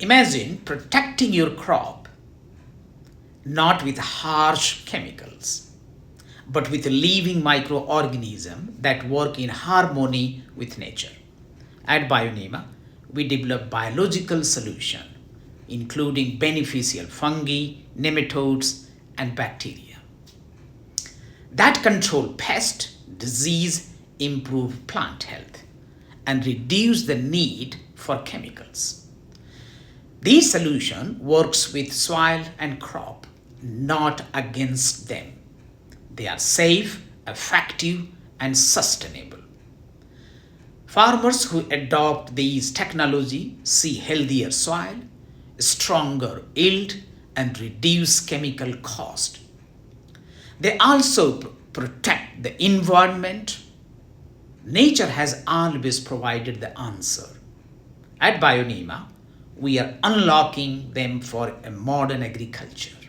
Imagine protecting your crop not with harsh chemicals, but with a living microorganism that work in harmony with nature. At Bionema, we develop biological solution, including beneficial fungi, nematodes, and bacteria that control pest, disease, improve plant health, and reduce the need for chemicals. This solution works with soil and crop, not against them. They are safe, effective, and sustainable. Farmers who adopt these technology see healthier soil, stronger yield, and reduce chemical cost. They also protect the environment. Nature has always provided the answer. At Bionema, we are unlocking them for a modern agriculture.